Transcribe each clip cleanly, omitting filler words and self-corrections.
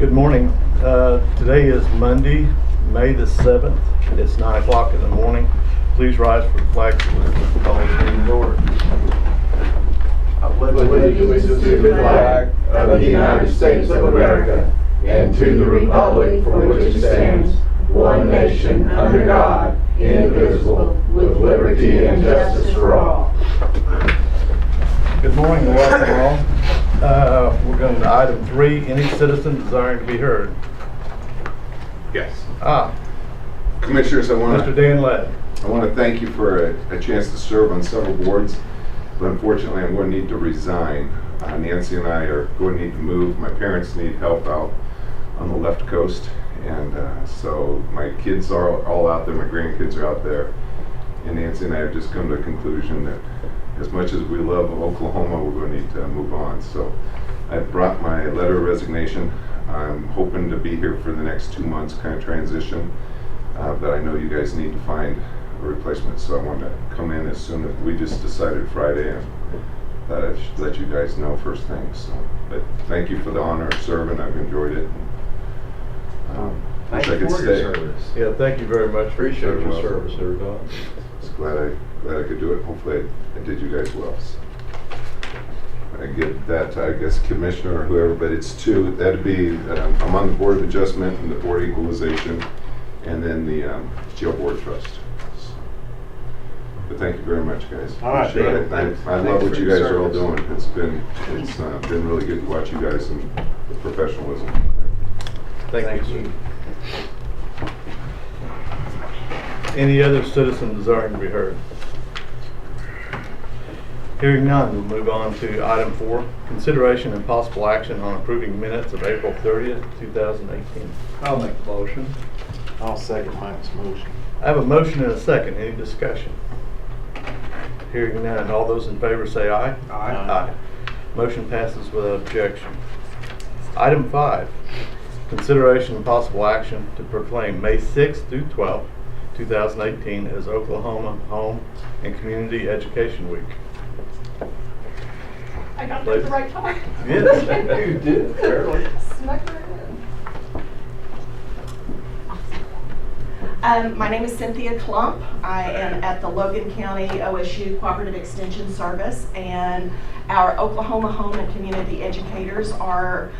Good morning. Today is Monday, May the 7th. It's 9 o'clock in the morning. Please rise for the flag salute. Call this meeting to order. I pledge allegiance to the flag of the United States of America and to the republic for which it stands, one nation, under God, indivisible, with liberty and justice for all. Good morning and welcome all. We're going to item 3, any citizen desiring to be heard. Yes. Commissioners, I want Mr. Dan Ladd. to thank you for a chance to serve on several boards, but unfortunately I'm going to need to resign. Nancy and I are going to need to move. My parents need help out on the left coast, and so my kids are all out there, my grandkids are out there, and Nancy and I have just come to a conclusion that as much as we love Oklahoma, we're going to need to move on. So I've brought my letter of resignation. I'm hoping to be here for the next 2 months, kind of transition, but I know you guys need to find a replacement, so I want to come in as soon as we just decided Friday, and thought I should let you guys know first thing. So, but thank you for the honor of serving. I've enjoyed it. Thank wish I you could for your stay. service. Yeah, thank you very much. Appreciate your service, everybody. Just glad I could do it. Hopefully I did you guys well. So I get that, I guess, commissioner or whoever, but it's 2. That'd be, I'm on the Board of Adjustment and the Board of Equalization, and then the Jail Board Trust. So, but thank you very much, guys. All right, Appreciate it. Dan. I love what for you your guys are all service. doing. It's been really good to watch you guys and the professionalism. Thank you, sir. Any other citizen desiring to be heard? Hearing none, we'll move on to item 4, consideration and possible action on approving minutes of April 30th, 2018. I'll make the motion. I'll second Mike's motion. I have a motion and a second. Any discussion? Hearing none, all those in favor say aye. Aye. Motion passes without objection. Item 5, consideration and possible action to proclaim May 6th through 12th, 2018 as Oklahoma Home and Community Education Week. I got there at the right time. Yes. You did, apparently. Snuck right in. My name is Cynthia Klump. I am at the Logan County OSU Cooperative Extension Service, and our Oklahoma Home and Community Educators are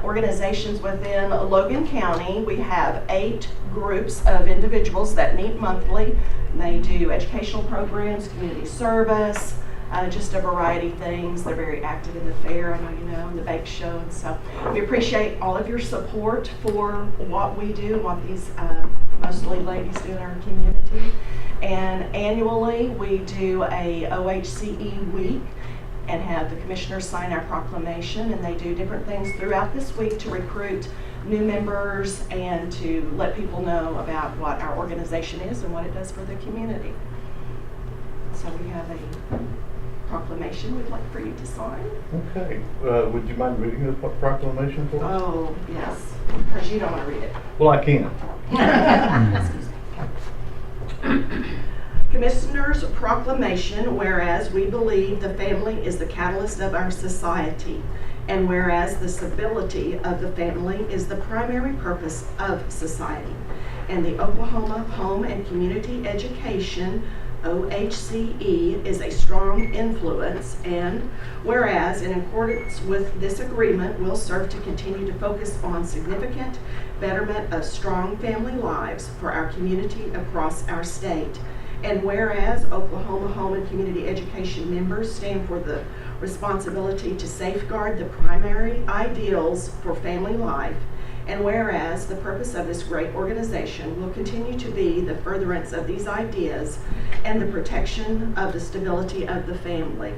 organizations within Logan County. We have 8 groups of individuals that meet monthly. They do educational programs, community service, just a variety of things. They're very active in the fair, I know you know, and the bake show, and so we appreciate all of your support for what we do, what these mostly ladies do in our community. And annually we do a OHCE week and have the commissioners sign our proclamation, and they do different things throughout this week to recruit new members and to let people know about what our organization is and what it does for the community. So we have a proclamation we'd like for you to sign. Okay. Would you mind reading the proclamation for us? Oh, yes, because you don't want to read it. Well, I can. Excuse me. Commissioner's proclamation, whereas we believe the family is the catalyst of our society, and whereas the stability of the family is the primary purpose of society, and the Oklahoma Home and Community Education OHCE is a strong influence, and whereas in accordance with this agreement will serve to continue to focus on significant betterment of strong family lives for our community across our state, and whereas Oklahoma Home and Community Education members stand for the responsibility to safeguard the primary ideals for family life, and whereas the purpose of this great organization will continue to be the furtherance of these ideas and the protection of the stability of the family.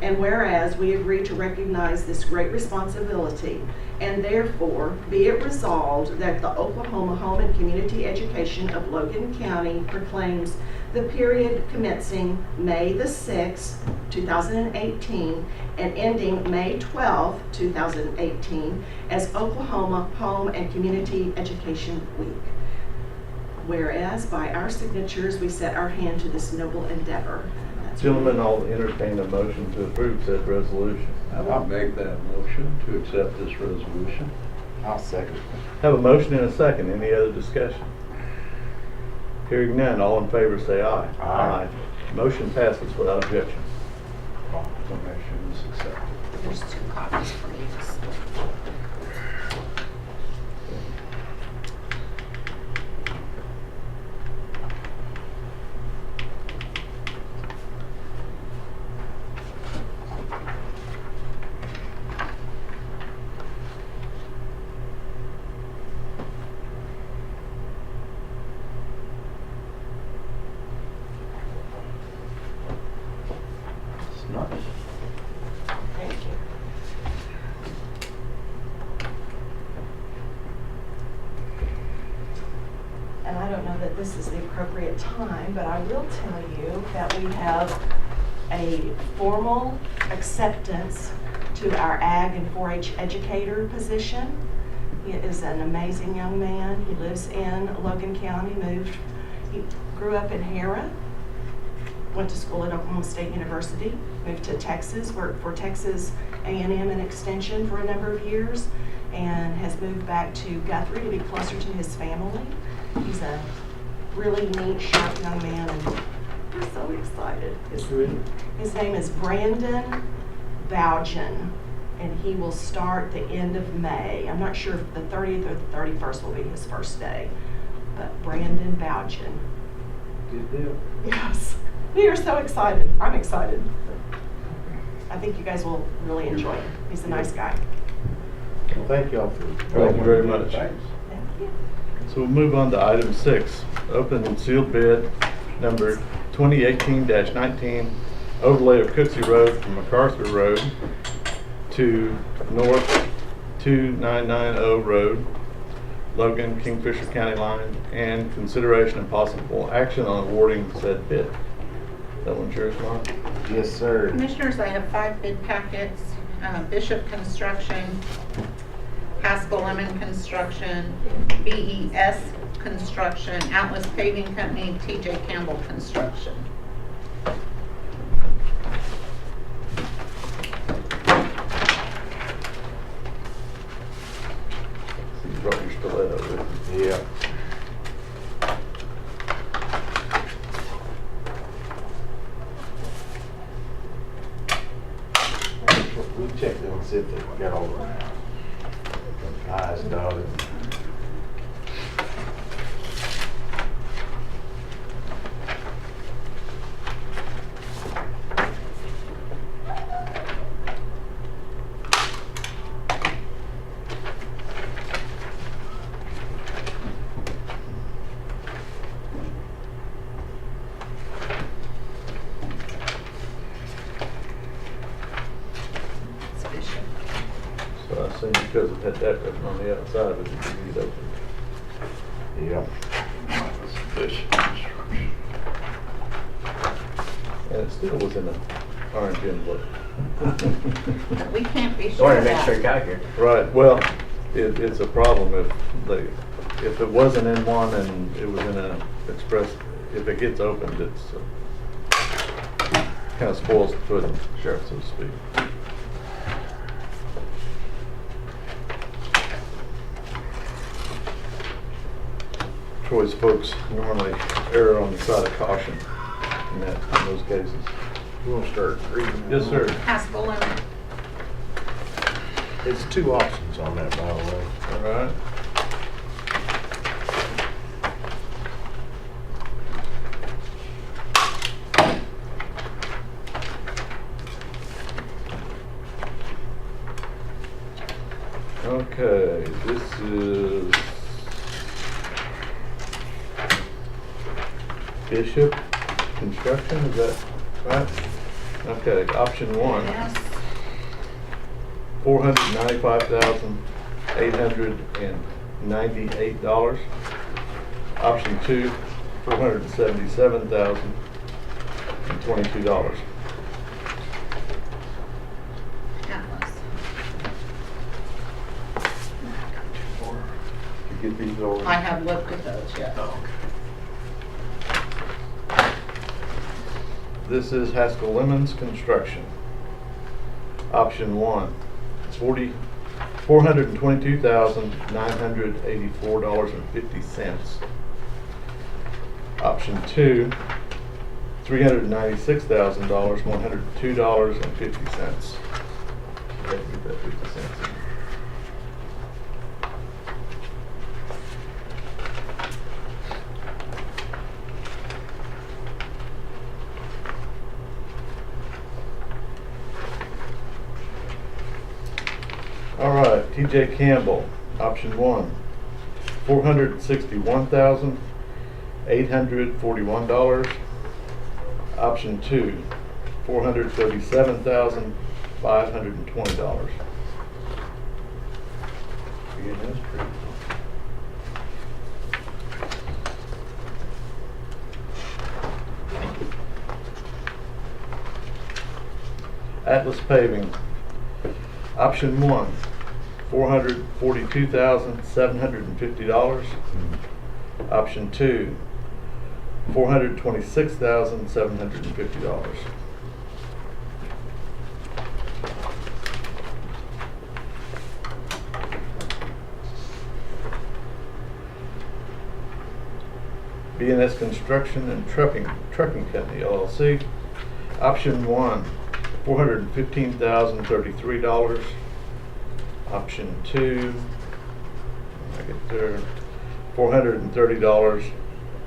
And whereas we agree to recognize this great responsibility, and therefore be it resolved that the Oklahoma Home and Community Education of Logan County proclaims the period commencing May the 6th, 2018, and ending May 12th, 2018, as Oklahoma Home and Community Education Week. Whereas by our signatures we set our hand to this noble endeavor. Gentlemen, I'll entertain a motion to approve said resolution. I'll make that motion to accept this resolution. I'll second. Have a motion and a second. Any other discussion? Hearing none, all in favor say aye. Aye. Motion passes without objection. Proclamation is accepted. There's 2 copies for you. It's nice. Thank you. And I don't know that this is the appropriate time, but I will tell you that we have a formal acceptance to our ag and 4-H educator position. He is an amazing young man. He lives in Logan County, he grew up in Hera, went to school at Oklahoma State University, moved to Texas, worked for Texas A&M and Extension for a number of years, and has moved back to Guthrie to be closer to his family. He's a really neat, sharp young man, and we're so excited. His name is Brandon Bougen, and he will start the end of May. I'm not sure if the 30th or the 31st will be his first day, but Brandon Bougen. Good deal. Yes, we are so excited. I'm excited. I think you guys will really enjoy him. He's a nice guy. Well, thank y'all for. Thank you very much. Thanks. Thank you. So we'll move on to item 6, open and sealed bid number 2018-19, overlay of Cooksey Road from MacArthur Road to North 2990 Road, Logan, Kingfisher County line, and consideration and possible action on awarding said bid. That one's yours, Mark? Yes, sir. Commissioners, I have 5 bid packets. Bishop Construction, Haskell Lemon Construction, BES Construction, Atlas Paving Company, TJ Campbell Construction. So you brought your stiletto with you. Yeah. We checked them and see if they got all the I's dotted. It's Bishop. So I assume because it had that written on the outside, it would be open. Yeah. And it still was in an orange envelope. But we can't be I sure wanted of to make sure it that. got here. Right, well, it's a problem if it wasn't in one and it was in a express, if it gets opened, it's kind of spoils the pudding, so to speak. Troy's folks normally err on the side of caution in those cases. You want to start reading? Yes, sir. Haskell Lemon. It's 2 options on that, by the way. All right. Okay, this is Bishop Construction, is that right? Okay, option 1. Yes. $495,898. Option 2, $477,022. Atlas. You get these over? I have looked at those, yes. This is Haskell Lemons Construction. Option 1, $422,984.50. Option 2, $396,000, $102.50. Get that 50 cents in. All right, TJ Campbell, option 1, $461,841. Option 2, $437,520. Yeah, that's pretty. Atlas Paving, option 1, $442,750. Option 2, $426,750. B&S Construction and Trucking Company, LLC. Option 1, $415,033. Option 2, I get there, $430,000,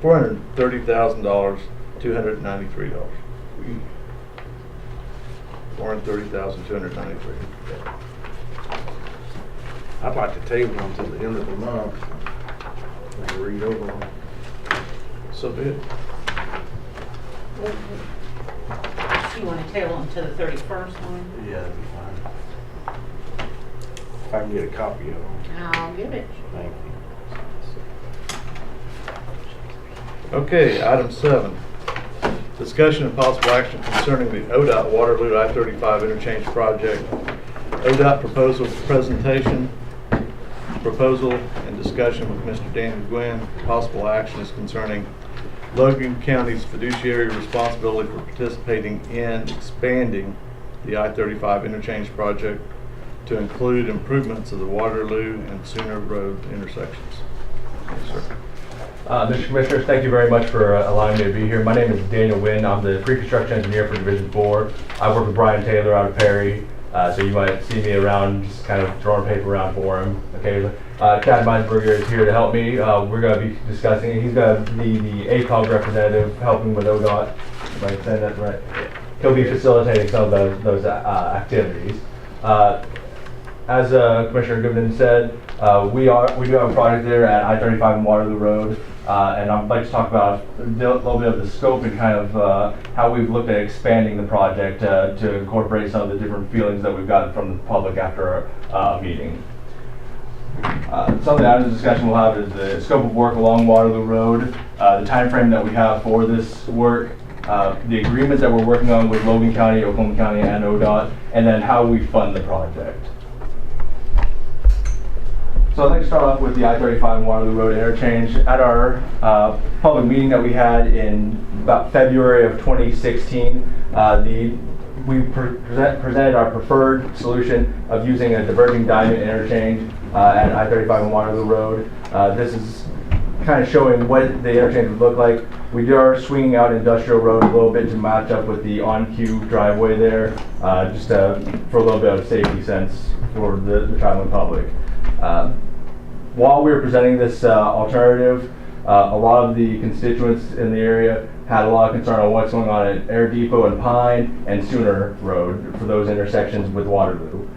$293. $430,293. I'd like to table them till the end of the month. And read over them. So be it. So you want to table them to the 31st one? Yeah, that'd be fine. If I can get a copy of them, I'll give it. thank you. Okay, item 7. Discussion and possible action concerning the ODOT Waterloo I-35 interchange project. ODOT proposal presentation, proposal and discussion with Mr. Daniel Gwynn. Possible action is concerning Logan County's fiduciary responsibility for participating in expanding the I-35 interchange project to include improvements of the Waterloo and Sooner Road intersections. Yes, sir. Mr. Commissioners, thank you very much for allowing me to be here. My name is Daniel Wynn. I'm the pre-construction engineer for Division 4. I work with Brian Taylor out of Perry, so you might see me around just kind of throwing paper around for him occasionally. Chad Meinsberger is here to help me. We're going to be discussing, he's going to be the ACOG representative helping with ODOT. Am I saying that right? He'll be facilitating some of those activities. As Commissioner Goodman said, we do have a project there at I-35 and Waterloo Road, and I'd like to talk about a little bit of the scope and kind of how we've looked at expanding the project to incorporate some of the different feelings that we've gotten from the public after a meeting. Some of the items of discussion we'll have is the scope of work along Waterloo Road, the time frame that we have for this work, the agreement that we're working on with Logan County, Oklahoma County, and ODOT, and then how we fund the project. So I'd like to start off with the I-35 and Waterloo Road interchange. At our public meeting that we had in about February of 2016, we presented our preferred solution of using a diverging diamond interchange at I-35 and Waterloo Road. This is kind of showing what the interchange would look like. We are swinging out Industrial Road a little bit to match up with the on-cue driveway there, just for a little bit of safety sense for the traveling public. While we were presenting this alternative, a lot of the constituents in the area had a lot of concern on what's going on at Air Depot and Pine and Sooner Road for those intersections with Waterloo.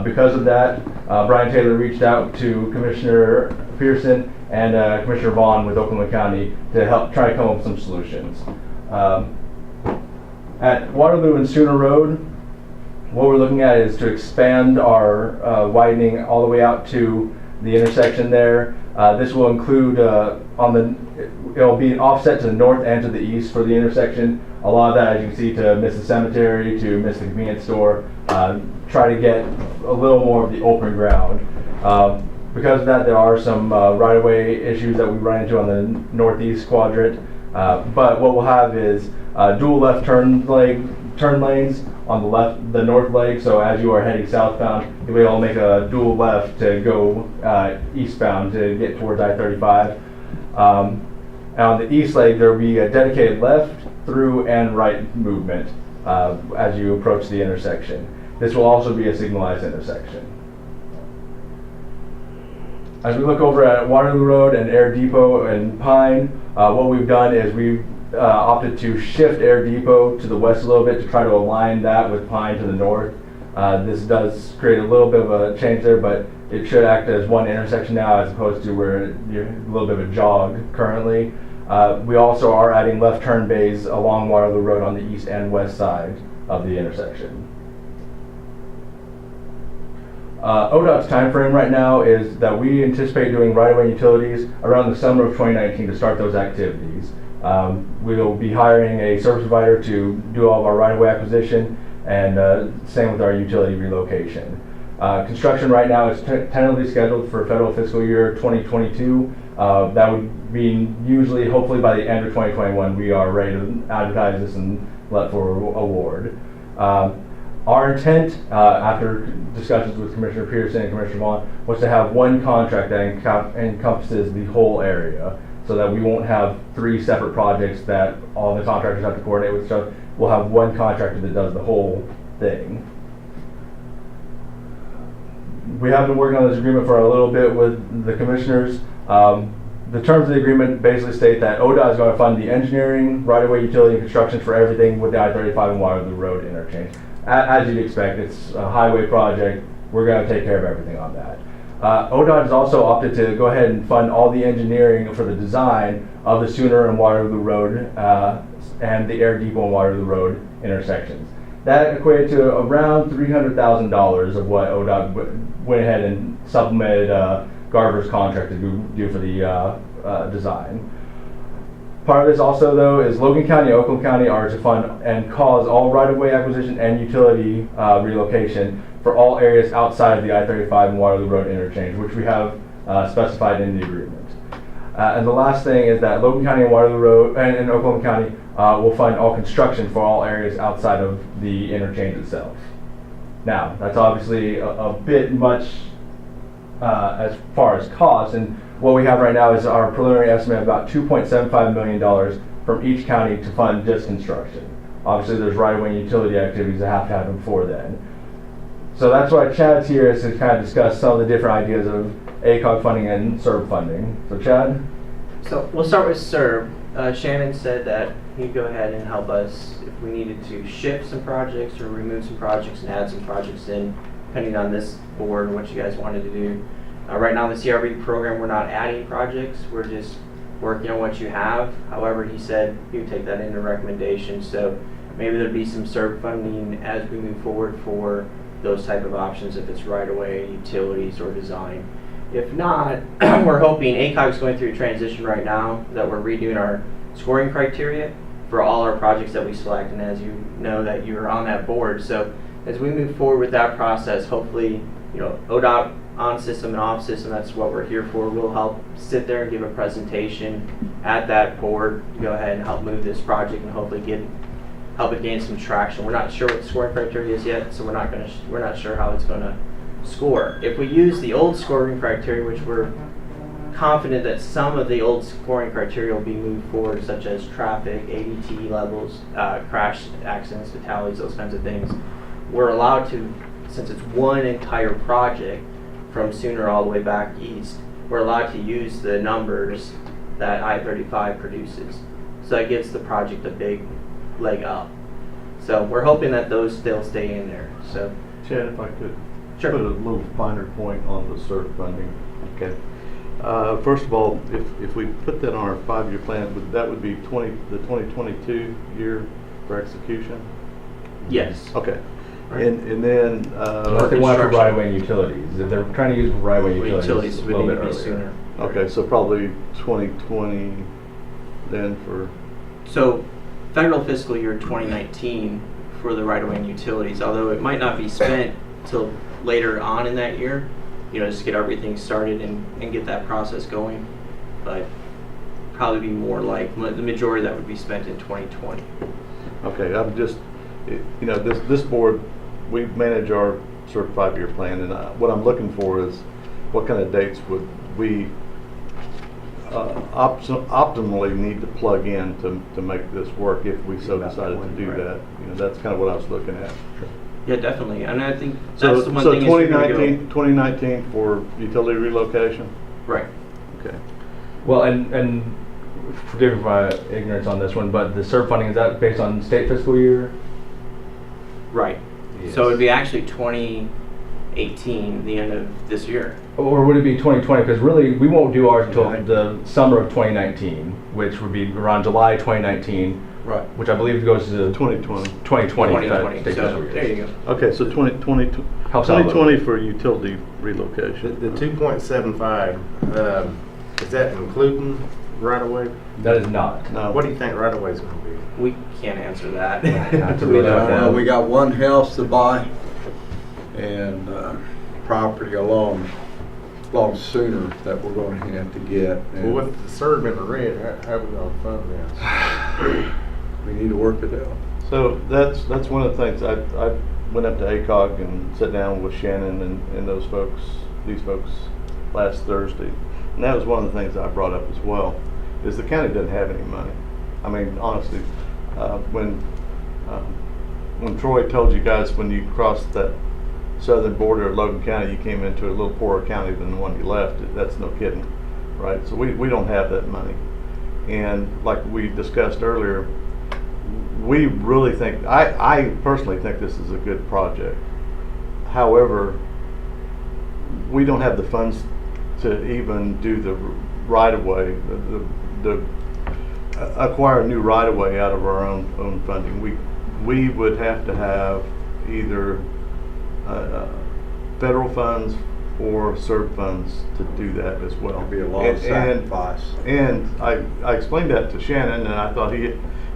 Because of that, Brian Taylor reached out to Commissioner Pearson and Commissioner Vaughn with Oklahoma County to help try to come up with some solutions. At Waterloo and Sooner Road, what we're looking at is to expand our widening all the way out to the intersection there. This will include it'll be an offset to the north and to the east for the intersection. A lot of that, as you can see, to miss the cemetery, to miss the convenience store, try to get a little more of the open ground. Because of that, there are some right-of-way issues that we run into on the northeast quadrant. But what we'll have is dual left turn lanes on the north leg. So as you are heading southbound, you'll be able to make a dual left to go eastbound to get towards I-35. And on the east leg, there will be a dedicated left, through, and right movement as you approach the intersection. This will also be a signalized intersection. As we look over at Waterloo Road and Air Depot and Pine, what we've done is we've opted to shift Air Depot to the west a little bit to try to align that with Pine to the north. This does create a little bit of a change there, but it should act as one intersection now as opposed to where you're a little bit of a jog currently. We also are adding left turn bays along Waterloo Road on the east and west side of the intersection. ODOT's time frame right now is that we anticipate doing right-of-way utilities around the summer of 2019 to start those activities. We will be hiring a service provider to do all of our right-of-way acquisition, and same with our utility relocation. Construction right now is tentatively scheduled for federal fiscal year 2022. That would mean usually, hopefully by the end of 2021, we are ready to advertise this and let for award. Our intent, after discussions with Commissioner Pearson and Commissioner Vaughn, was to have one contract that encompasses the whole area, so that we won't have 3 separate projects that all the contractors have to coordinate with each other. We'll have one contractor that does the whole thing. We have been working on this agreement for a little bit with the commissioners. The terms of the agreement basically state that ODOT is going to fund the engineering, right-of-way utility, and construction for everything with the I-35 and Waterloo Road interchange. As you'd expect, it's a highway project. We're going to take care of everything on that. ODOT has also opted to go ahead and fund all the engineering for the design of the Sooner and Waterloo Road and the Air Depot and Waterloo Road intersections. That equated to around $300,000 of what ODOT went ahead and supplemented Garver's contract to do for the design. Part of this also, though, is Logan County and Oakland County are to fund and cause all right-of-way acquisition and utility relocation for all areas outside of the I-35 and Waterloo Road interchange, which we have specified in the agreement. And the last thing is that Logan County and Waterloo Road and Oklahoma County will fund all construction for all areas outside of the interchange itself. Now, that's obviously a bit much as far as cost, and what we have right now is our preliminary estimate of about $2.75 million from each county to fund just construction. Obviously, there's right-of-way and utility activities that have to happen before then. So that's why Chad's here, is to kind of discuss some of the different ideas of ACOG funding and SERB funding. So Chad? So we'll start with SERB. Shannon said that he'd go ahead and help us if we needed to shift some projects or remove some projects and add some projects in, depending on this board and what you guys wanted to do. Right now, the CRB program, we're not adding projects. We're just working on what you have. However, he said he would take that into recommendation. So maybe there'd be some SERB funding as we move forward for those type of options, if it's right away, utilities, or design. If not, we're hoping, ACOG is going through a transition right now that we're redoing our scoring criteria for all our projects that we select. And as you know, that you're on that board. So as we move forward with that process, hopefully, ODOT on system and off system, that's what we're here for. We'll help sit there and give a presentation at that board, go ahead and help move this project and hopefully help it gain some traction. We're not sure what the scoring criteria is yet, so we're not sure how it's going to score. If we use the old scoring criteria, which we're confident that some of the old scoring criteria will be moved forward, such as traffic, ADT levels, crash accidents, fatalities, those kinds of things, we're allowed to, since it's one entire project from Sooner all the way back east, we're allowed to use the numbers that I-35 produces. So that gives the project a big leg up. So we're hoping that those still stay in there. So, Chad, if I could Sure. put a little finer point on the SERB funding. Okay. First of all, if we put that on our 5-year plan, that would be the 2022 year for execution? yes. Okay. Right. And then What they want for right-of-way and utilities. If they're trying to use right-of-way utilities a would little need bit to be earlier. sooner. okay, so probably 2020 then for So federal fiscal year 2019 for the right-of-way and utilities, although it might not be spent till later on in that year, just get everything started and get that process going. But probably be more like, the majority of that would be spent in 2020. Okay, I'm just, you know, this board, we manage our sort of 5-year plan, and what I'm looking for is what kind of dates would we optimally need to plug in to make this work if we so decided to do that. You know, that's kind of what I was looking at. Yeah, definitely. And I think So, that's the one so thing. is we're gonna 2019 for utility relocation? Right. Okay. Well, and forgive me for my ignorance on this one, but the SERB funding, is that based on state fiscal year? Right. Yes. So it'd be actually 2018, the end of this year. Or would it be 2020? Because really, we won't do ours until 2019. the summer of 2019, which would be around July 2019, Right. which I believe goes to 2020. 2020. state So fiscal year. there you go. Okay, so 2020, Helps out a little. 2020 for utility relocation. The 2.75, is that including right away? That is not. No. What do you think right away is going to be? We can't answer that. Not to We really don't know. know. We got one house to buy and property along sooner that we're going to have to get. And Well, with the SERB in the red, how are we going to fund this? we need to work it out. So that's one of the things. I went up to ACOG and sat down with Shannon and these folks last Thursday. And that was one of the things I brought up as well, is the county doesn't have any money. I mean, honestly, when Troy told you guys when you crossed that southern border of Logan County, you came into a little poorer county than the one you left, that's no kidding, right? So we don't have that money. And like we discussed earlier, we really think, I personally think this is a good project. However, we don't have the funds to even do the right-of-way, the acquire a new right-of-way out of our own funding. We would have to have either federal funds or SERB funds to do that as well. It'd be a lot of sacrifice. And I explained that to Shannon, and I thought he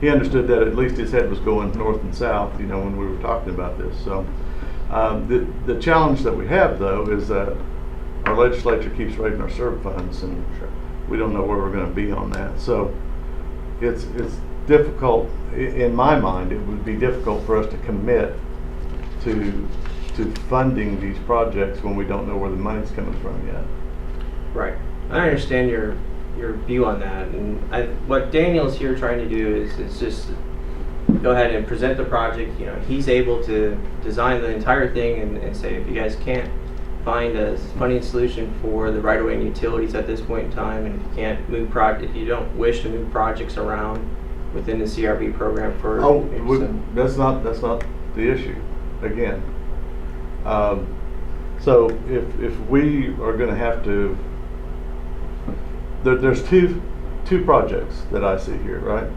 understood that at least his head was going north and south, you know, when we were talking about this. So the challenge that we have, though, is that our legislature keeps raising our SERB funds, and we don't know where we're going to be on that. So it's difficult, in my mind, it would be difficult for us to commit to funding these projects when we don't know where the money's coming from yet. Right. I understand your view on that, and what Daniel's here trying to do is just go ahead and present the project. You know, he's able to design the entire thing and say, if you guys can't find a funding solution for the right-of-way and utilities at this point in time, and if you can't move if you don't wish to move projects around within the CRB program for That's not the issue. Again, so if we are going to have to, there's two projects that I see here, right?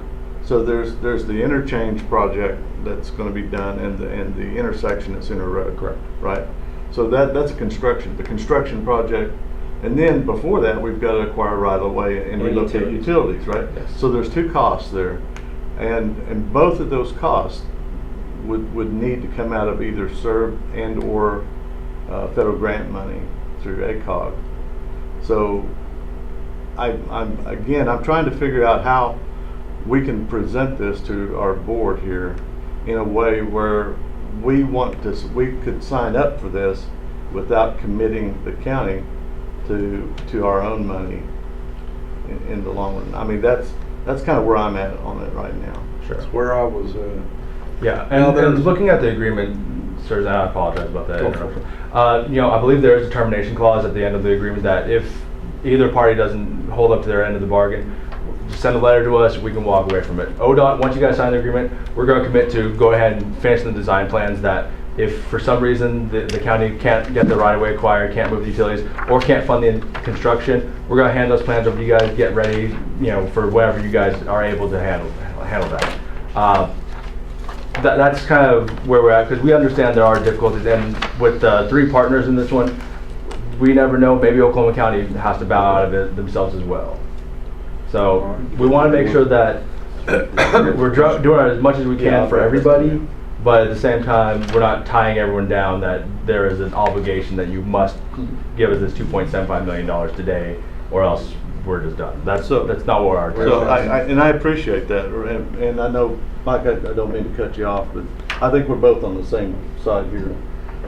So there's the interchange project that's going to be done, and the intersection at Center Road, correct? Right. So that's the construction project, and then before that we've got to acquire right of way and relocate utilities, right? Yes. So there's two costs there, and both of those costs would need to come out of either SERB and or federal grant money through ACOG. So I'm trying to figure out how we can present this to our board here in a way where we could sign up for this without committing the county to our own money in the long run. I mean, that's kind of where I'm at on it right now. Sure. That's where I was. Yeah, Now and there's- looking at the agreement, sir, I apologize about that Go for interruption. You know, I believe there is a termination clause at the end of the agreement that if either party doesn't hold up to their end of the bargain, just send a letter to us, we can walk away from it. ODOT, once you guys sign the agreement, we're going to commit to go ahead and finish the design plans that if for some reason the county can't get the right-of-way acquired, can't move the utilities, or can't fund the construction, we're going to hand those plans over to you guys, get ready, you know, for whenever you guys are able to handle that. That's kind of where we're at, because we understand there are difficulties, and with the three partners in this one, we never know, maybe Oklahoma County has to bow out of it themselves as well. So we want to make sure that we're doing as much as we can for everybody, but at the same time, we're not tying everyone down that there is an obligation that you must give us this $2.75 million today, or else we're just done. That's So- not what our So intention is. I appreciate that, and I know, Mike, I don't mean to cut you off, but I think we're both on the same side here.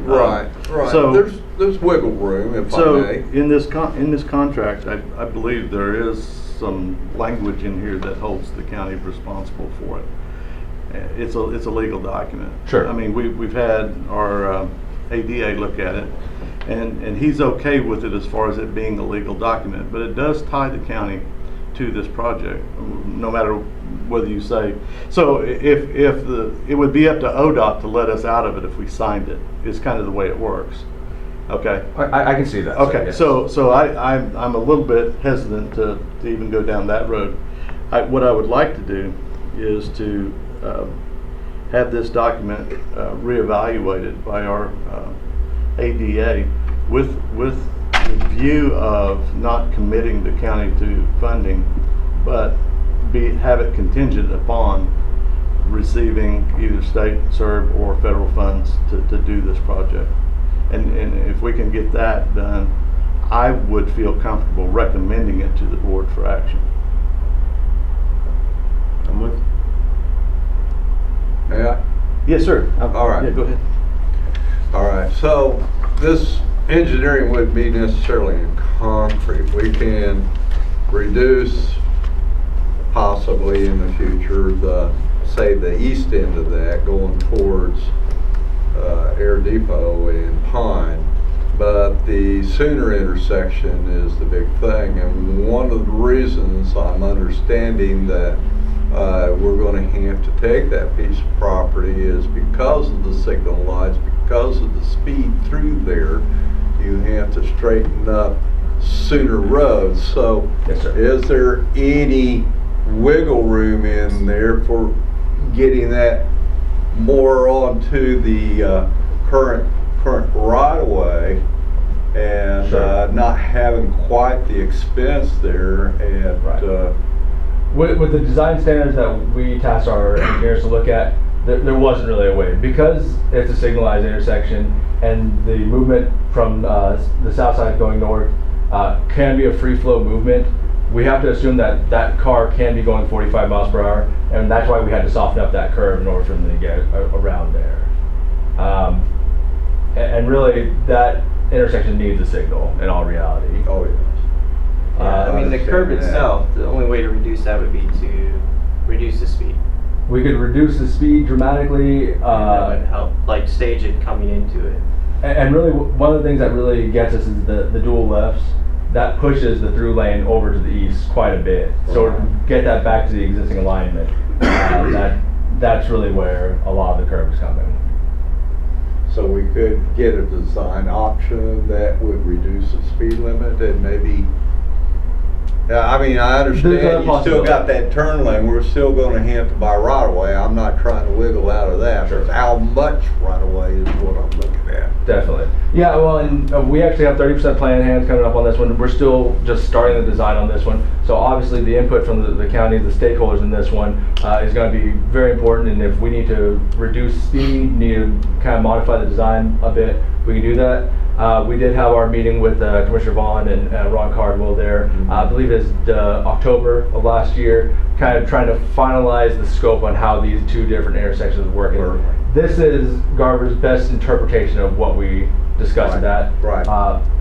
Right. So- There's wiggle room, if I So, may. in this contract, I believe there is some language in here that holds the county responsible for it. It's a legal document. Sure. I mean, we've had our ADA look at it, and he's okay with it as far as it being a legal document, but it does tie the county to this project, no matter whether you say, so it would be up to ODOT to let us out of it if we signed it, is kind of the way it works. Okay? I can see that. Okay, yes. so I'm a little bit hesitant to even go down that road. What I would like to do is to have this document reevaluated by our ADA with the view of not committing the county to funding, but have it contingent upon receiving either state, SERB, or federal funds to do this project. And if we can get that done, I would feel comfortable recommending it to the board for action. I'm with you. Yeah. Yes, sir. All right. Yeah, go ahead. All right, so this engineering wouldn't be necessarily in concrete. We can reduce possibly in the future say the east end of that going towards Air Depot and Pine. But the Sooner intersection is the big thing, and one of the reasons I'm understanding that we're going to have to take that piece of property is because of the signal lights, because of the speed through there, you have to straighten up Sooner Road. So Yes, sir. is there any wiggle room in there for getting that more onto the current right of way and Sure. not having quite the expense there at Right. With the design standards that we tasked our engineers to look at, there wasn't really a way. Because it's a signalized intersection and the movement from the south side going north can be a free flow movement, we have to assume that that car can be going 45 miles per hour, and that's why we had to soften up that curve in order for them to get around there. And really, that intersection needs a signal in all reality. Oh, yes. Yeah, I mean, the curb understand that. itself, the only way to reduce that would be to reduce the speed. We could reduce the speed dramatically. And that would help, like, stage it coming into it. And really, one of the things that really gets us is the dual lefts. That pushes the through lane over to the east quite a bit. So to get that back to the existing alignment, that's really where a lot of the curve is coming. So we could get a design option that would reduce the speed limit and maybe, I mean, I There's understand a you still possibility. got that turn lane, we're still gonna have to buy right of way. I'm not trying to wiggle out of that, but how much right of way is what I'm looking at. Definitely. Yeah, well, and we actually have 30% plan in hand coming up on this one. We're still just starting the design on this one. So obviously the input from the county, the stakeholders in this one is going to be very important. And if we need to reduce speed, need to kind of modify the design a bit, we can do that. We did have our meeting with Commissioner Vaughn and Ron Cardwell there. I believe it's October of last year, kind of trying to finalize the scope on how these two different intersections are working. Perfect. This is Garver's best interpretation of what we discussed at that. Right.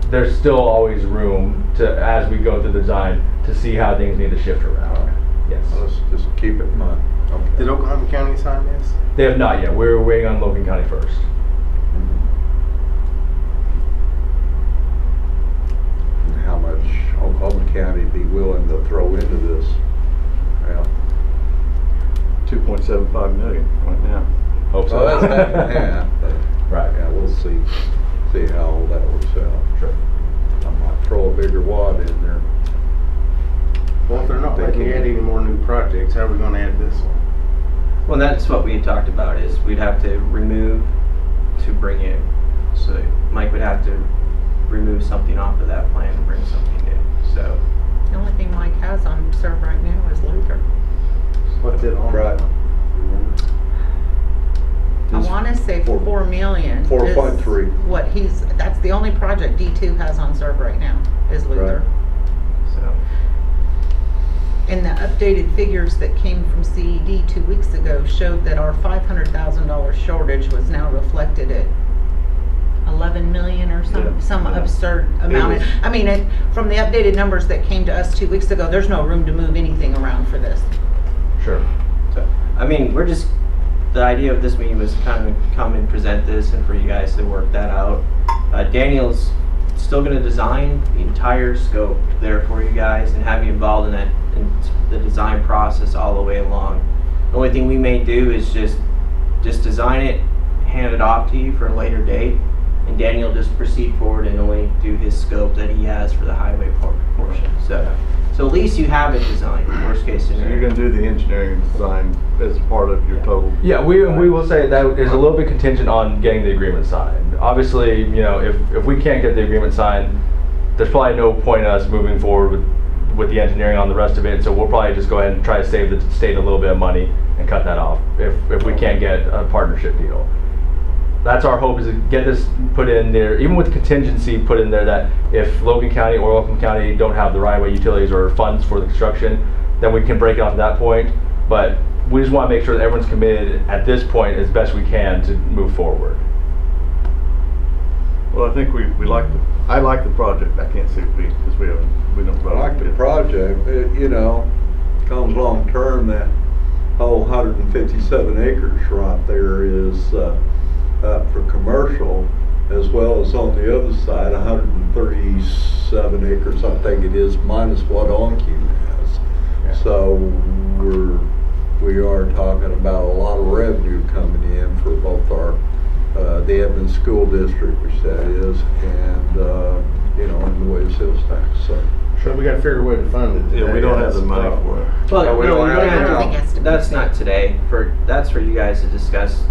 There's still always room to, as we go through the design, to see how things need to shift around. Okay. Yes. Let's just keep it in mind. Okay. Did Oklahoma County sign this? They have not yet. We're waiting on Logan County first. How much Oklahoma County be willing to throw into this? Yeah. 2.75 million right now. Hope so. So that's half and half, but Right. yeah, we'll see how all that works out. Sure. I might throw a bigger wad in there. Well, if they're not letting you add any more new projects, how are we gonna add this one? Well, that's what we had talked about, is we'd have to remove to bring in. So Mike would have to remove something off of that plan and bring something new. So The only thing Mike has on serve right now is Luther. What's it on? Right. I want to say 4 million. is 4.3. What that's the only project D2 has on serve right now is Luther. So, And the updated figures that came from CED 2 weeks ago showed that our $500,000 shortage was now reflected at 11 million or Yeah. some Yeah. absurd amount. was- I mean, from the updated numbers that came to us 2 weeks ago, there's no room to move anything around for this. Sure. So, I mean, the idea of this meeting was to kind of come and present this and for you guys to work that out. Daniel's still gonna design the entire scope there for you guys and have you involved in that, in the design process all the way along. The only thing we may do is just design it, hand it off to you for a later date, and Daniel just proceed forward and only do his scope that he has for the highway portion. So at least you have it designed, worst case So you're scenario. gonna do the engineering design as part of your total? Yeah, we will say that is a little bit contingent on getting the agreement signed. Obviously, if we can't get the agreement signed, there's probably no point in us moving forward with the engineering on the rest of it. So we'll probably just go ahead and try to save the state a little bit of money and cut that off if we can't get a partnership deal. That's our hope, is to get this put in there, even with contingency put in there, that if Logan County or Oakland County don't have the right-of-way utilities or funds for the construction, then we can break it off at that point. But we just want to make sure that everyone's committed at this point as best we can to move forward. Well, I think I like the project. I can't see because we don't. I like the project, comes long term, that whole 157 acres right there is up for commercial, as well as on the other side, 137 acres, I think it is, minus what Onque has. Yeah. So we are talking about a lot of revenue coming in for both our, the Edmonds School District, which that is, and, in the way of sales tax, so. Sure, we gotta figure a way to fund it. Yeah, we don't have the money for it. Well, No, we no, don't have we to. I don't think it has to be that's today. not today. That's for you guys to discuss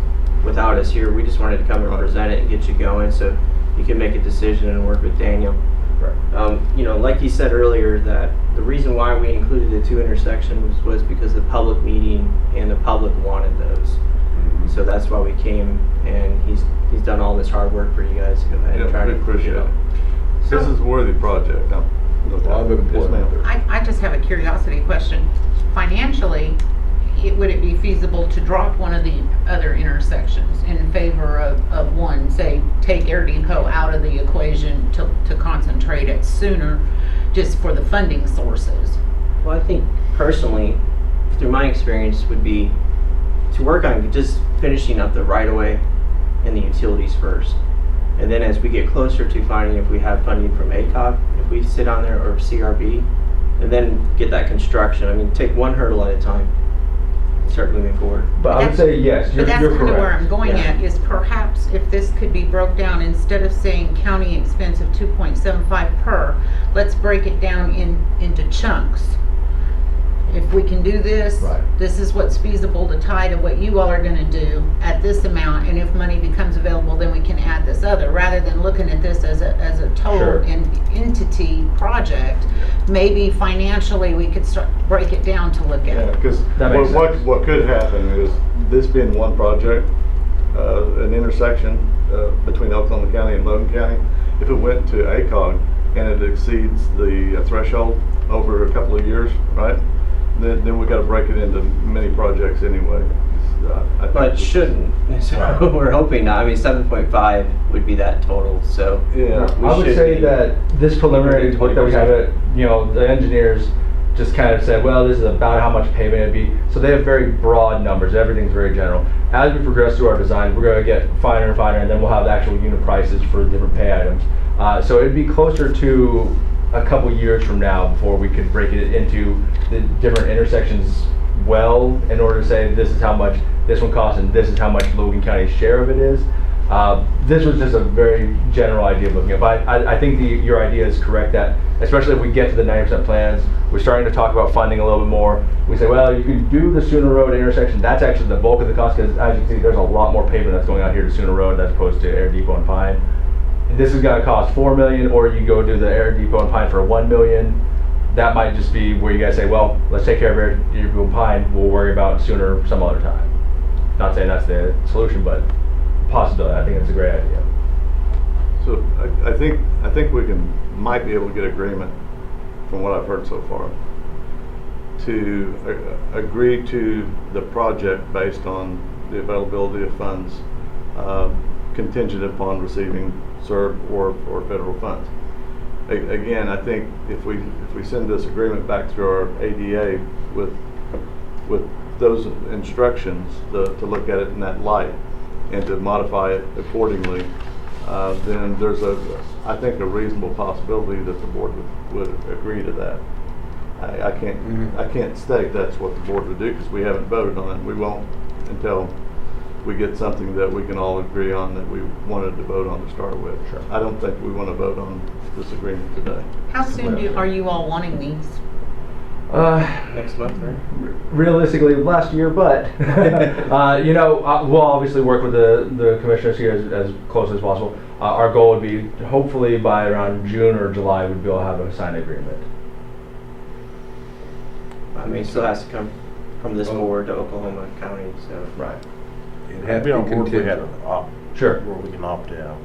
without us here. We just wanted to come and Right. present it and get you going so you can make a decision and work with Daniel. Right. Like you said earlier, that the reason why we included the 2 intersections was because the public meeting and the public wanted those. So that's why we came, and he's done all this hard work for you guys to go ahead and Yeah, try we to appreciate it. This is a worthy project. No doubt. I've been Yes, ma'am. I just have a curiosity question. Financially, would it be feasible to drop one of the other intersections in favor of one, say, take Air Depot out of the equation to concentrate it sooner, just for the funding sources? Well, I think personally, through my experience, would be to work on just finishing up the right-of-way and the utilities first. And then as we get closer to finding if we have funding from ACOG, if we sit on there, or CRB, and then get that construction. I mean, take one hurdle at a time and start moving forward. But I would say yes, But you're that's correct. kind of where I'm going Yeah. at, is perhaps if this could be broke down, instead of saying county expense of 2.75 per, let's break it down into chunks. If we can do this, Right. this is what's feasible to tie to what you all are gonna do at this amount, and if money becomes available, then we can add this other, rather than looking at this as a total Sure. entity project. Maybe financially, we could start, break it down to look Yeah, at. because That makes sense. what could happen is, this being one project, an intersection between Oklahoma County and Logan County, if it went to ACOG and it exceeds the threshold over a couple of years, right? Then we got to break it into many projects anyway. I think But shouldn't. So we're hoping not. I mean, 7.5 would be that total, so. Yeah. we I would should say be- that this preliminary work that we have, the engineers just kind of said, well, this is about how much payment it'd be. So they have very broad numbers. Everything's very general. As we progress through our design, we're going to get finer and finer, and then we'll have the actual unit prices for different pay items. So it'd be closer to a couple years from now before we could break it into the different intersections well, in order to say this is how much this one costs and this is how much Logan County's share of it is. This was just a very general idea of looking at, but I think your idea is correct, that especially if we get to the 90% plans, we're starting to talk about funding a little bit more. We say, well, you can do the Sooner Road intersection. That's actually the bulk of the cost, because as you can see, there's a lot more pavement that's going out here to Sooner Road as opposed to Air Depot and Pine. This is going to cost $4 million, or you go do the Air Depot and Pine for $1 million. That might just be where you guys say, well, let's take care of Air Depot and Pine. We'll worry about Sooner some other time. Not saying that's the solution, but possibility. I think it's a great idea. So I think we might be able to get agreement, from what I've heard so far, to agree to the project based on the availability of funds, contingent upon receiving CERB or federal funds. Again, I think if we send this agreement back through our ADA with those instructions to look at it in that light and to modify it accordingly, then there's I think a reasonable possibility that the board would agree to that. I can't state that's what the board would do because we haven't voted on it. We won't until we get something that we can all agree on that we wanted to vote on to start with. Sure. I don't think we want to vote on this agreement today. How soon are you all wanting these? Next month, right? Realistically, last year, but we'll obviously work with the commissioners here as close as possible. Our goal would be hopefully by around June or July we'd be able to have a signed agreement. I mean, it still has to come from this board to Oklahoma County, so. Right. It'd have Be to on be board, we had contingent. an opt, Sure. where we can opt out.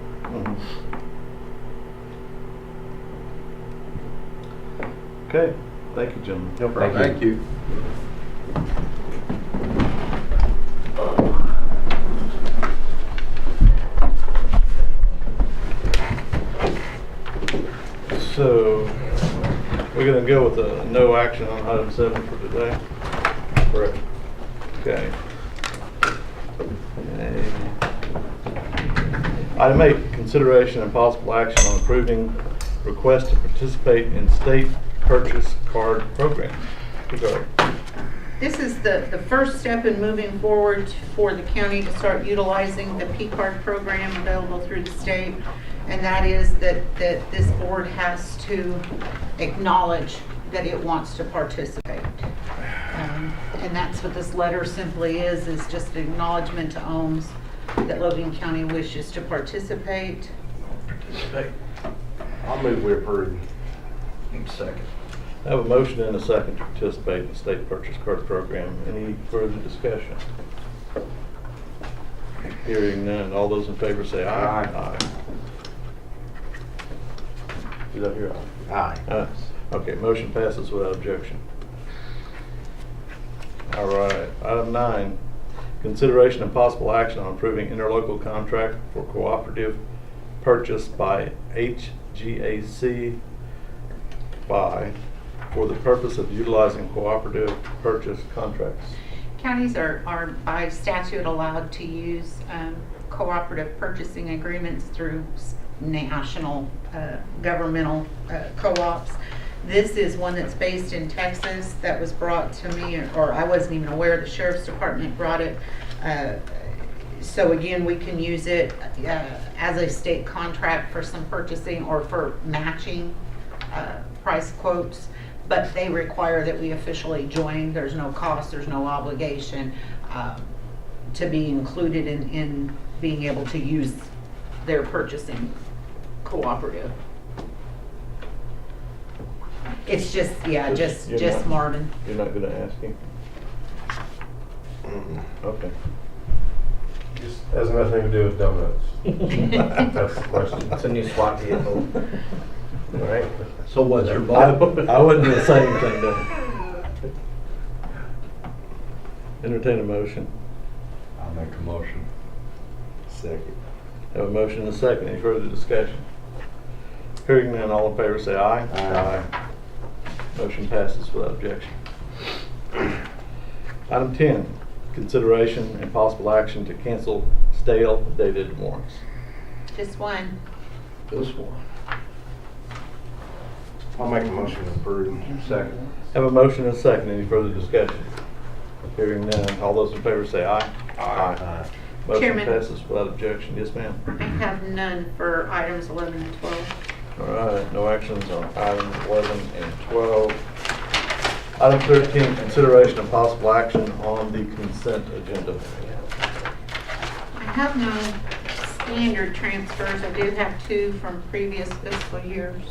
Okay, thank you, gentlemen. No problem. Thank you. So, we're gonna go with a no action on item 7 for today. Correct. Okay. Item 8, consideration and possible action on approving request to participate in state purchase card program. Go. This is the first step in moving forward for the county to start utilizing the P-card program available through the state. And that is that this board has to acknowledge that it wants to participate. And that's what this letter simply is just an acknowledgement to OHMS that Logan County wishes to participate. I'll move we approve. Second. I have a motion and a second to participate in the state purchase card program. Any further discussion? Hearing none. All those in favor say aye. Aye. Did I hear aye? Aye. Okay, motion passes without objection. All right, item 9, consideration and possible action on approving interlocal contract for cooperative purchase by HGAC for the purpose of utilizing cooperative purchase contracts. Counties are by statute allowed to use cooperative purchasing agreements through national governmental co-ops. This is one that's based in Texas that was brought to me, or I wasn't even aware the Sheriff's Department brought it. So again, we can use it as a state contract for some purchasing or for matching price quotes, but they require that we officially join. There's no cost, there's no obligation to be included in being able to use their purchasing cooperative. It's just, yeah, just Marvin. You're not gonna ask him? Okay. Just has nothing to do with donuts. That's the question. It's a new SWAT vehicle. All right. So what's your I wouldn't do the same thing, though. Entertain a motion. I'll make a motion. Second. Have a motion and a second. Any further discussion? Hearing none, all in favor say aye. Aye. Motion passes without objection. Item 10, consideration and possible action to cancel stale dated warrants. Just one. This one. I'll make a motion to approve. Second. Have a motion and a second. Any further discussion? Hearing none, all those in favor say aye. Aye. Motion Chairman. passes without objection. Yes, ma'am. I have none for items 11 and 12. All right, no actions on items 11 and 12. Item 13, consideration and possible action on the consent agenda. I have no standard transfers. I did have 2 from previous fiscal years.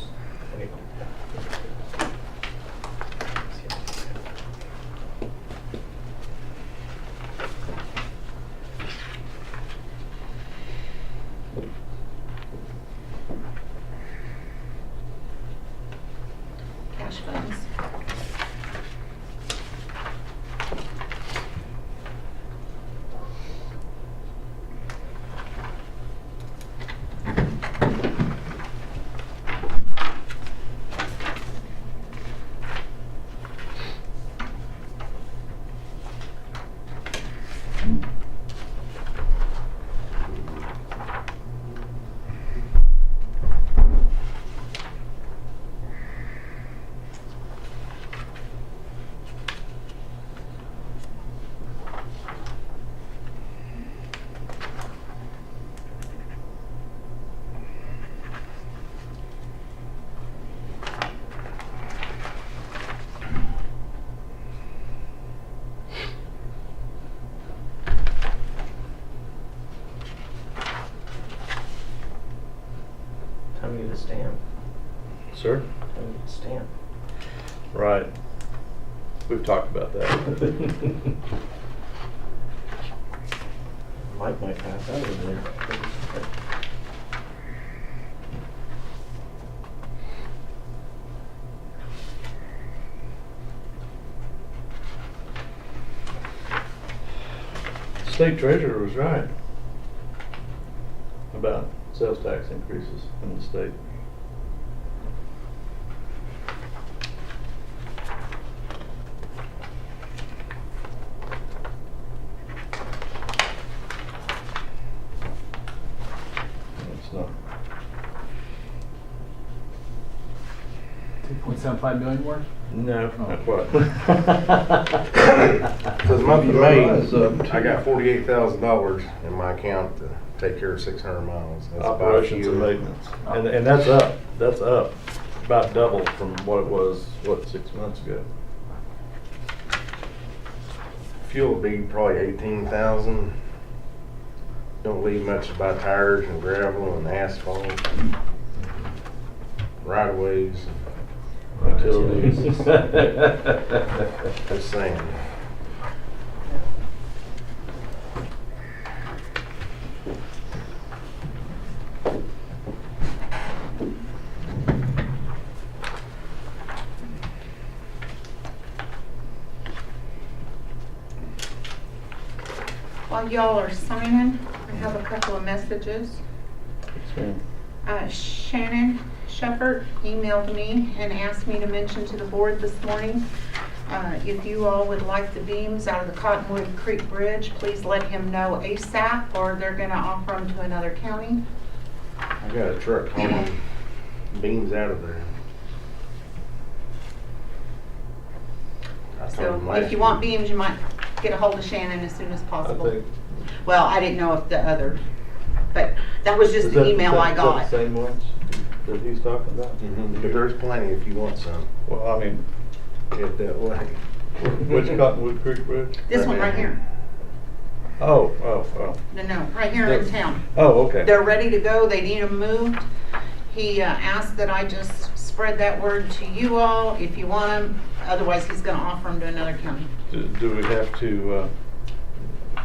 Cash funds. We need a stamp. Sir? We need a stamp. Right. We've talked about that. Mike might pass out over there. State treasurer was right about sales tax increases in the state. It's not. 2.75 million more? No, not quite. For the month of May, I got $48,000 in my account to take care of 600 miles. That's about Operations and fuel. maintenance. And that's up. That's up. About double from what it was, 6 months ago. Fuel will be probably 18,000. Don't leave much to buy tires and gravel and asphalt, right of ways, utilities. Just saying. While y'all are signing, I have a couple of messages. Shannon Shepard emailed me and asked me to mention to the board this morning, if you all would like the beams out of the Cottonwood Creek Bridge, please let him know ASAP, or they're gonna offer them to another county. I got a truck hauling beams out of there. I told So him last if you want week. beams, you might get a hold of Shannon as soon as I possible. think. Well, I didn't know if the other, but that was just Is the that- email I is that got. the same ones that he's talking about? Mhm, but there's plenty if you want some, Well, I mean, head that way. which Cottonwood Creek Bridge? This one right here. Oh, No, right here in town. Oh, okay. They're ready to go, they need them moved. He asked that I just spread that word to you all if you want them, otherwise he's gonna offer them to another county. Do we have to,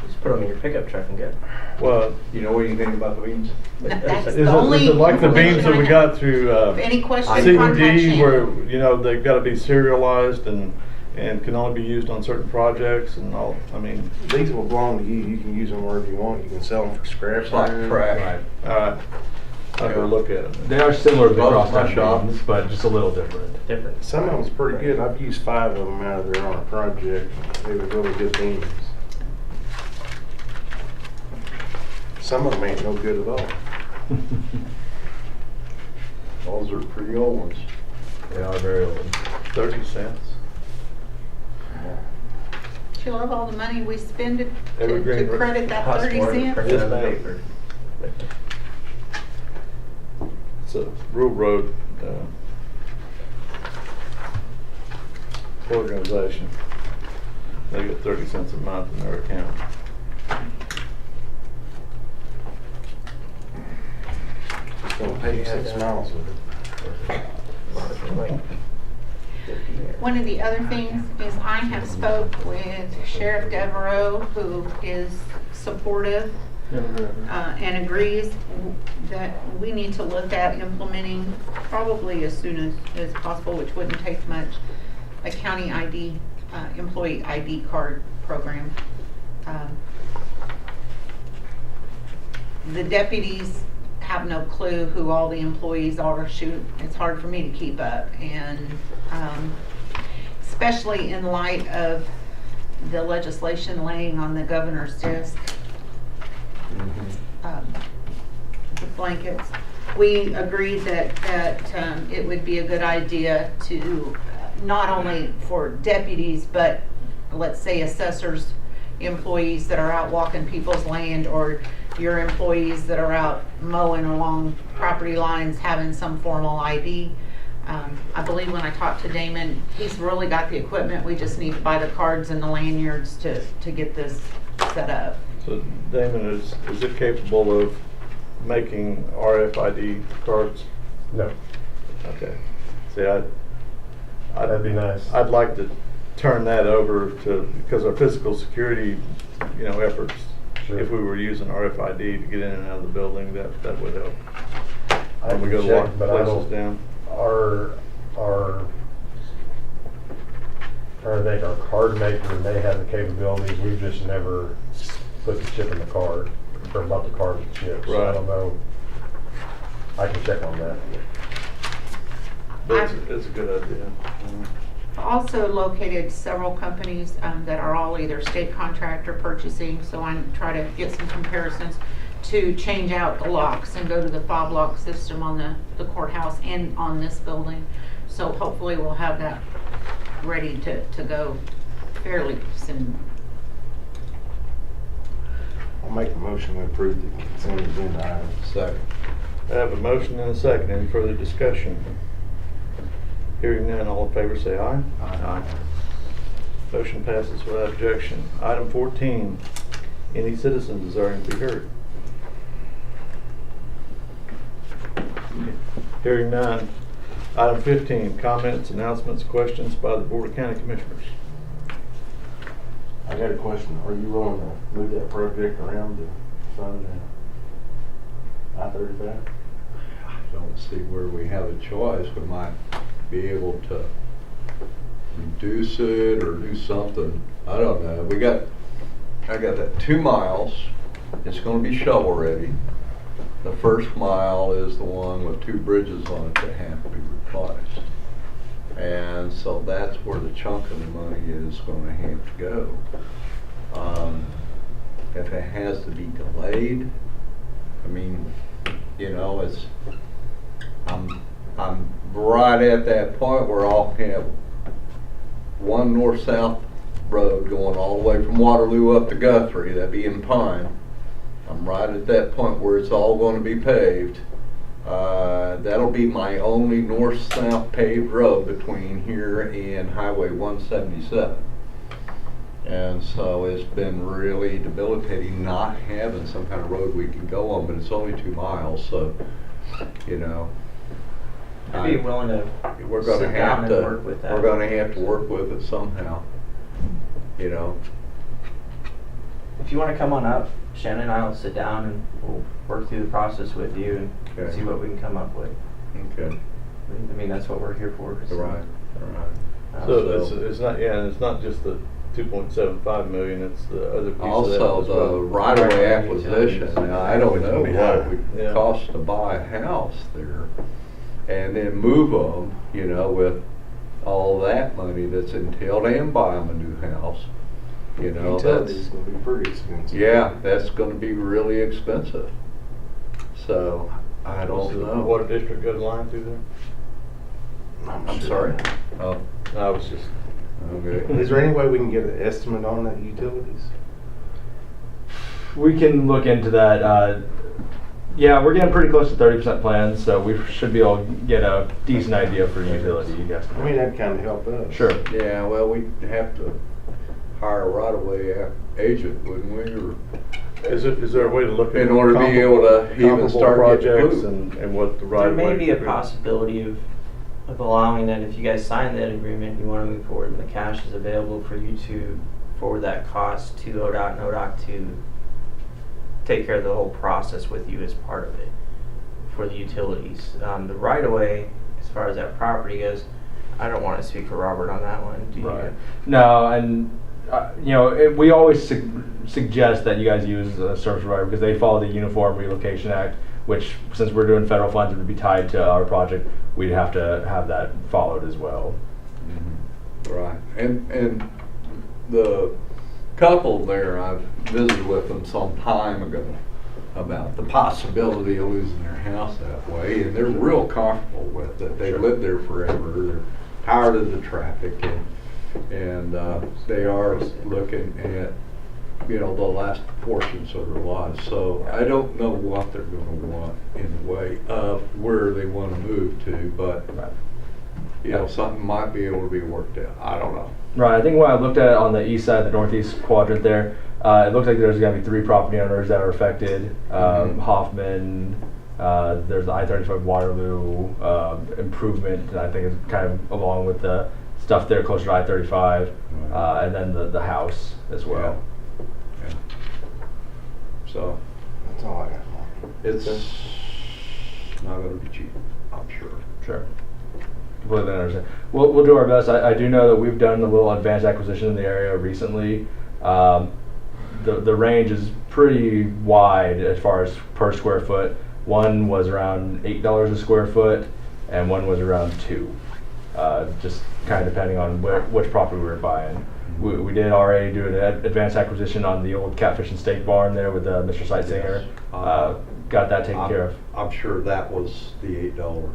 Just put them in your pickup truck and get. well, You know anything about the beams? That's is the it only like the beams information that we I got have. through If any questions, C&D contact Shannon. where, you know, they've got to be serialized and can only be used on certain projects and all, I mean, These will belong to you, you can use them wherever you want, you can sell them for scrap. It's like trash. Right. all right, I'll go look at them. They are similar to the Both my cross shop. beams, but just a little different. Different. Some of them's pretty good, I've used 5 of them out of there on a project, they were really good beams. Some of them ain't no good at all. Those are pretty old ones. They are very old. 30 cents. She love all the money we spend to Evergreen credit that Costs 30 more than cents. printing Yes, on the ma'am. paper. It's a rural road organization. They get 30 cents a month in their account. It's gonna pay you 6 miles with it. One of the other things is I have spoke with Sheriff Devereaux, who is supportive and agrees that we need to look at implementing, probably as soon as possible, which wouldn't take much, a county ID, employee ID card program. The deputies have no clue who all the employees are. Shoot, it's hard for me to keep up, and especially in light of the legislation laying on the governor's desk. The blankets. We agreed that it would be a good idea to, not only for deputies, but let's say assessors, employees that are out walking people's land, or your employees that are out mowing along property lines having some formal ID. I believe when I talked to Damon, he's really got the equipment. We just need to buy the cards and the lanyards to get this set up. So Damon, is it capable of making RFID cards? No, Okay. See, that'd be nice. I'd like to turn that over to, because our physical security, efforts, Sure. if we were using RFID to get in and out of the building, that would help. I When we can go to check, lock but I places don't, down. I think our card maker may have the capabilities, we've just never put the chip in the card, or bought the card with the chip, so I Right. don't know. I can check on that. But it's a good idea. Also located several companies that are all either state contract or purchasing, so I try to get some comparisons to change out the locks and go to the fob lock system on the courthouse and on this building. So hopefully we'll have that ready to go fairly soon. I'll make a motion to approve the consent agenda items. Second. I have a motion and a second. Any further discussion? Hearing none, all in favor say aye. Aye. Motion passes without objection. Item 14, any citizens desiring to be heard? Hearing none. Item 15, comments, announcements, questions by the Board of County Commissioners. I got a question. Are you willing to move that project around to fund I-35? I don't see where we have a choice. We might be able to reduce it or do something. I don't know. I got that 2 miles. It's going to be shovel ready. The first mile is the one with 2 bridges on it that have to be replaced. And so that's where the chunk of the money is going to have to go. If it has to be delayed, I mean, I'm right at that point where I'll have one north-south road going all the way from Waterloo up to Guthrie, that'd be in Pine. I'm right at that point where it's all going to be paved. That'll be my only north-south paved road between here and Highway 177. And so it's been really debilitating not having some kind of road we can go on, but it's only 2 miles, so, I'd be willing to we're going to sit down have and to work with that. we're going to have to work with it somehow. If you want to come on up, Shannon and I will sit down and we'll work through the process with you and Okay. see what we can come up with. Okay. I mean, that's what we're here for. So, Right. So it's not just the 2.75 million, it's the other piece of that Also, as well. the right-of-way acquisition. Now, I don't know what it would Yeah. cost to buy a house there and then move them, with all that money that's entailed, and buy them a new house. Utilities gonna be pretty expensive. Yeah, that's gonna be really expensive. So, I Does don't the know. Water district got a line through there? I'm sorry? Oh, I was just, okay. Is there any way we can get an estimate on that utilities? We can look into that. Yeah, we're getting pretty close to 30% plans, so we should be able to get a decent idea for utility. Yes. I mean, that'd kind of help us. Sure. Yeah, well, we'd have to hire a right-of-way agent, wouldn't we, or? is there a way to look at In order to be able to even comparable start getting projects moved. and what the right There may way be a could possibility of allowing that if you guys sign that agreement, you want to move forward and the cash is available for you to forward that cost to ODOT and ODOT to take care of the whole process with you as part of it for the utilities. The right of way, as far as that property goes, I don't want to speak for Robert on that one. Do you? Right. No, and we always suggest that you guys use a service provider because they follow the Uniform Relocation Act, which, since we're doing federal funds, it would be tied to our project. We'd have to have that followed as well. Right, and the couple there, I've visited with them some time ago about the possibility of losing their house that way, and they're real comfortable with it. They've lived there forever, they're tired of the traffic, and they are looking at, the last portions of their lives. So I don't know what they're going to want in the way of where they want to move to, but something might be able to be worked out. I don't know. Right. I think when I looked at it on the east side, the northeast quadrant there, it looks like there's going to be 3 property owners that are affected. Hoffman, There's the I-35 Waterloo improvement, and I think it's kind of along with the stuff there closer to I-35, and then the house as well. Yeah. So, That's all I got. it's not gonna be cheap, I'm sure. Sure. Completely understand. We'll do our best. I do know that we've done a little advanced acquisition in the area recently. The range is pretty wide as far as per square foot. One was around $8 a square foot, and one was around $2. Just kind of depending on which property we were buying. We did already do an advanced acquisition on the old Catfish and Steak Barn there with Mr. Sightsinger. Got that taken care of. I'm sure that was the $8.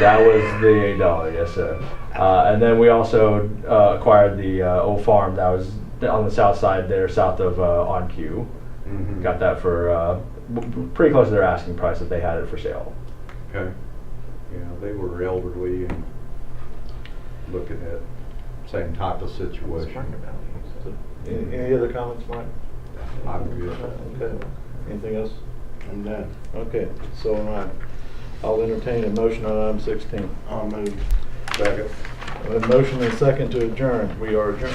That was the $8, yes sir. And then we also acquired the old farm that was on the south side there, south of On Q. Mhm. Got that for pretty close to their asking price that they had it for sale. Okay. Yeah, they were elderly and looking at same type of situation. Any other comments, Mike? I'm good. Okay. Anything else? I'm done. Okay, so I'll entertain a motion on item 16. I'll move. Second. A motion and a second to adjourn. We are adjourned.